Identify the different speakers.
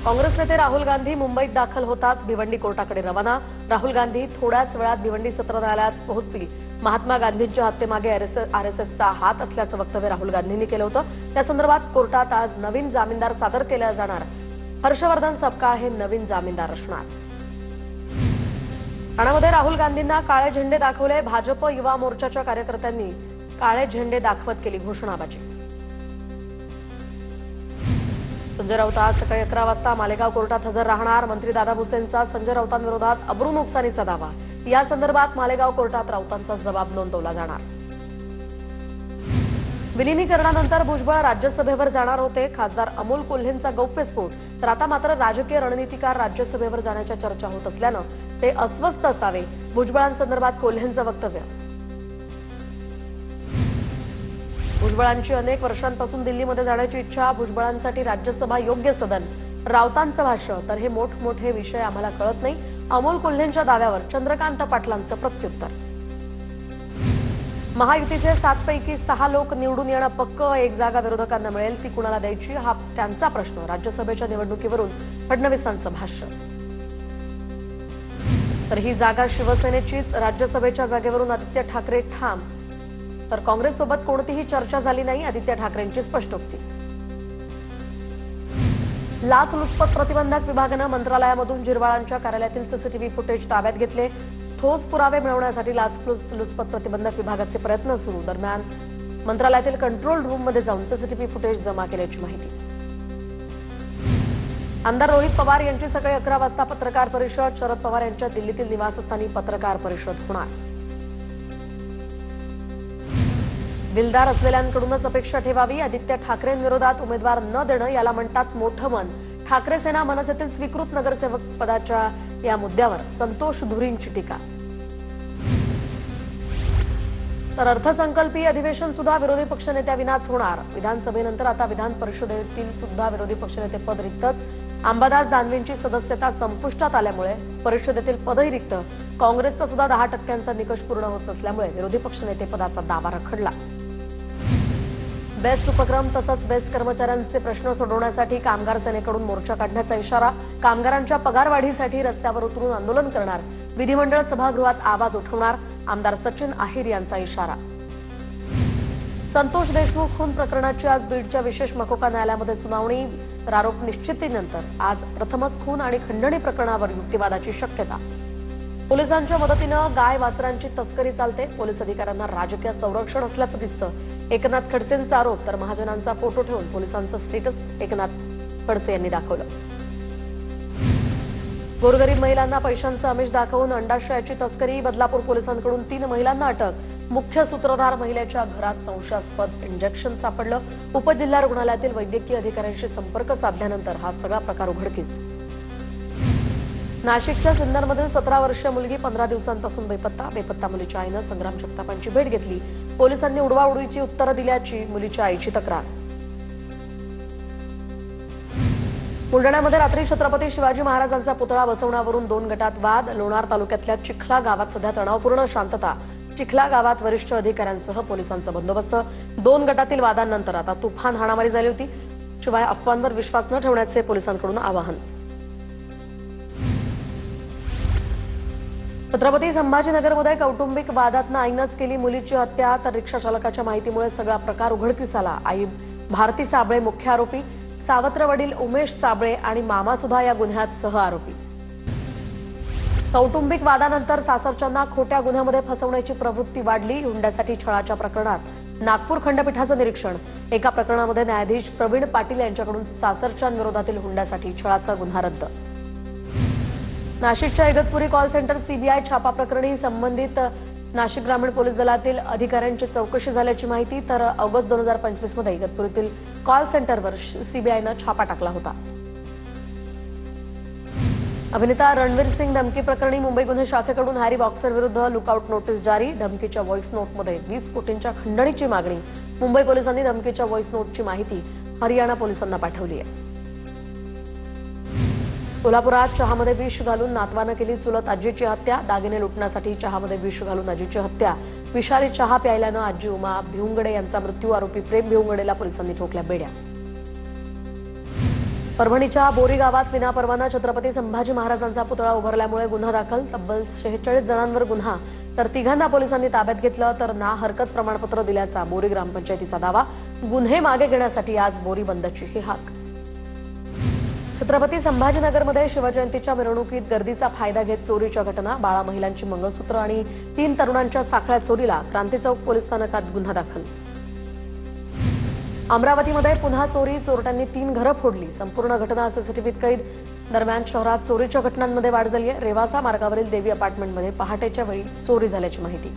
Speaker 1: काँग्रेस नेते राहुल गांधी मुंबईत दाखल होताच भिवंडी कोर्टाकडे रवाना। राहुल गांधी थोड्याच वेळात भिवंडी सत्र न्यायालयात पोहोचतील। महात्मा गांधींच्या हत्येमागे आरएसएसचा हात असल्याचं वक्तव्य राहुल गांधींनी केलं होतं। त्या संदर्भात कोर्टात आज नवीन जामीनदार सादर केला जाणार। हर्षवर्धन सपकाळ हे नवीन जामीनदार असणार। ठाण्यामध्ये राहुल गांधींना काळे झेंडे दाखवले। भाजप युवा मोर्चाच्या कार्यकर्त्यांनी काळे झेंडे दाखवत केली घोषणाबाजी। संजय राऊत आज सकाळी 11 वाजता मालेगाव कोर्टात हजर राहणार। मंत्री दादा भुसेंचा संजय राऊतांविरोधात अब्रू नुकसानीचा दावा। या संदर्भात मालेगाव कोर्टात राऊतांचा जबाब नोंदवला जाणार। विलीनीकरणानंतर भुजबळ राज्यसभेवर जाणार होते। खासदार अमोल कोल्हेंचा गौप्यस्फोट। तर आता मात्र राजकीय रणनीतिकार राज्यसभेवर जाण्याच्या चर्चा होत असल्यानं ते अस्वस्थ असावे। भुजबळांसंदर्भात कोल्हेंचं वक्तव्य। भुजबळांची अनेक वर्षांपासून दिल्लीमध्ये जाण्याची इच्छा। भुजबळांसाठी राज्यसभा योग्य सदन। राऊतांचं भाष्य। तर हे मोठमोठे विषय आम्हाला कळत नाही। अमोल कोल्हेंच्या दाव्यावर चंद्रकांत पाटलांचं प्रत्युत्तर। महायुतीचे 7 पैकी 6 लोक निवडून येणं पक्क। एक जागा विरोधकांना मिळेल ती कुणाला द्यायची हा त्यांचा प्रश्न। राज्यसभेच्या निवडणुकीवरून फडणवीसांचं भाष्य। तर ही जागा शिवसेनेचीच। राज्यसभेच्या जागेवरून आदित्य ठाकरे ठाम। तर काँग्रेससोबत कोणतीही चर्चा झाली नाही। आदित्य ठाकरेंची स्पष्टोक्ती। लाचलुचपत प्रतिबंधक विभागानं मंत्रालयामधून जिरवाळांच्या कार्यालयातील सीसीटीव्ही फुटेज ताब्यात घेतले। ठोस पुरावे मिळवण्यासाठी लाचलुचपत प्रतिबंधक विभागाचे प्रयत्न सुरू। दरम्यान मंत्रालयातील कंट्रोल रूममध्ये जाऊन सीसीटीव्ही फुटेज जमा केल्याची माहिती। आमदार रोहित पवार यांची सकाळी 11 वाजता पत्रकार परिषद। शरद पवार यांच्या दिल्लीतील निवासस्थानी पत्रकार परिषद होणार। दिलदार असलेल्यांकडूनच अपेक्षा ठेवावी। आदित्य ठाकरेंविरोधात उमेदवार न देणं याला म्हणतात मोठं मन। ठाकरे सेना मनसेतील स्वीकृत नगरसेवक पदाच्या या मुद्द्यावर संतोष धुरींची टीका। तर अर्थसंकल्पीय अधिवेशन सुद्धा विरोधी पक्षनेत्याविनाच होणार। विधानसभेनंतर आता विधान परिषदेतील सुद्धा विरोधी पक्षनेते पद रिक्तच। अंबादास दानवेंची सदस्यता संपुष्टात आल्यामुळे परिषदेतील पदही रिक्त। काँग्रेसचा सुद्धा 10% निकष पूर्ण होत नसल्यामुळे विरोधी पक्षनेते पदाचा दावा रखडला। बेस्ट उपक्रम तसंच बेस्ट कर्मचाऱ्यांचे प्रश्न सोडवण्यासाठी कामगार सेनेकडून मोर्चा काढण्याचा इशारा। कामगारांच्या पगारवाढीसाठी रस्त्यावर उतरून आंदोलन करणार। विधिमंडळ सभागृहात आवाज उठवणार। आमदार सचिन आहेर यांचा इशारा। संतोष देशमुख खून प्रकरणाची आज बीडच्या विशेष मकोका न्यायालयामध्ये सुनावणी। तर आरोप निश्चितीनंतर आज प्रथमच खून आणि खंडणी प्रकरणावर युक्तिवादाची शक्यता। पोलिसांच्या मदतीनं गाय वासरांची तस्करी चालते। पोलीस अधिकाऱ्यांना राजकीय संरक्षण असल्याचं दिसतं। एकनाथ खडसेंचा आरोप। तर महाजनांचा फोटो ठेवून पोलिसांचं स्टेटस एकनाथ खडसे यांनी दाखवलं। गोरगरीब महिलांना पैशांचं आमिष दाखवून अंडाशयाची तस्करी। बदलापूर पोलिसांकडून 3 महिलांना अटक। मुख्य सूत्रधार महिलेच्या घरात संशयास्पद इंजेक्शन सापडलं। उपजिल्हा रुग्णालयातील वैद्यकीय अधिकाऱ्यांशी संपर्क साधल्यानंतर हा सगळा प्रकार उघडकीस। नाशिकच्या सिन्नरमधील 17 वर्षीय मुलगी 15 दिवसांपासून बेपत्ता मुलीच्या आईनं संग्राम जगतापांची भेट घेतली। पोलिसांनी उडवाउडवीची उत्तरं दिल्याची मुलीच्या आईची तक्रार। बुलढाण्यामध्ये रात्री छत्रपती शिवाजी महाराजांचा पुतळा बसवण्यावरून 2 गटात वाद। लोणार तालुक्यातल्या चिखला गावात सध्या तणावपूर्ण शांतता। चिखला गावात वरिष्ठ अधिकाऱ्यांसह पोलिसांचा बंदोबस्त। 2 गटातील वादांनंतर आता तुफान हाणामारी झाली होती। शिवाय अफवांवर विश्वास न ठेवण्याचे पोलिसांकडून आवाहन। छत्रपती संभाजीनगरमध्ये कौटुंबिक वादातनं आईनंच केली मुलीची हत्या। तर रिक्षा चालकाच्या माहितीमुळे सगळा प्रकार उघडकीस आला। आई भारती साबळे मुख्य आरोपी। सावत्र वडील उमेश साबळे आणि मामा सुद्धा या गुन्ह्यात सह आरोपी। कौटुंबिक वादानंतर सासरच्यांना खोट्या गुन्ह्यामध्ये फसवण्याची प्रवृत्ती वाढली। हुंड्यासाठी छळाच्या प्रकरणात नागपूर खंडपीठाचं निरीक्षण। एका प्रकरणामध्ये न्यायाधीश प्रवीण पाटील यांच्याकडून सासरच्यांविरोधातील हुंड्यासाठी छळाचा गुन्हा रद्द। नाशिकच्या इगतपुरी कॉल सेंटर सीबीआय छापा प्रकरणी संबंधित नाशिक ग्रामीण पोलीस दलातील अधिकाऱ्यांची चौकशी झाल्याची माहिती। तर ऑगस्ट 2025 मध्ये इगतपुरीतील कॉल सेंटरवर सीबीआयनं छापा टाकला होता। अभिनेता रणवीर सिंग धमकी प्रकरणी मुंबई गुन्हे शाखेकडून हॅरी बॉक्सर विरुद्ध लुकआउट नोटीस जारी। धमकीच्या व्हॉइस नोटमध्ये 20 कोटींच्या खंडणीची मागणी। मुंबई पोलिसांनी धमकीच्या व्हॉइस नोटची माहिती हरियाणा पोलिसांना पाठवली आहे। कोल्हापुरात चहामध्ये विष घालून नातवानं केली चुलत आजीची हत्या। दागिने लुटण्यासाठी चहामध्ये विष घालून आजीची हत्या। विषारी चहा प्यायल्यानं आजी उमा भिवंगडे यांचा मृत्यू। आरोपी प्रेम भिवंगडेला पोलिसांनी ठोकल्या बेड्या। परभणीच्या बोरी गावात विनापरवाना छत्रपती संभाजी महाराजांचा पुतळा उभारल्यामुळे गुन्हा दाखल. तब्बल 46 जणांवर गुन्हा, तर 3 पोलिसांनी ताब्यात घेतलं. तर ना हरकत प्रमाणपत्र दिल्याचा बोरी ग्रामपंचायतीचा दावा. गुन्हे मागे घेण्यासाठी आज बोरी बंदची ही हाक. छत्रपती संभाजीनगरमध्ये शिवजयंतीच्या मिरवणुकीत गर्दीचा फायदा घेत चोरीच्या घटना. 12 महिलांची मंगळसूत्र आणि 3 तरुणांच्या साखळ्या चोरीला. क्रांती चौक पोलीस स्थानकात गुन्हा दाखल. अमरावतीमध्ये पुन्हा चोरी. चोरट्यांनी 3 घरं फोडली. संपूर्ण घटना सीसीटीव्हीत कैद. दरम्यान शहरात चोरीच्या घटनांमध्ये वाढ झाली आहे. रेवासा मार्गावरील देवी अपार्टमेंटमध्ये पहाटेच्या वेळी चोरी झाल्याची माहिती.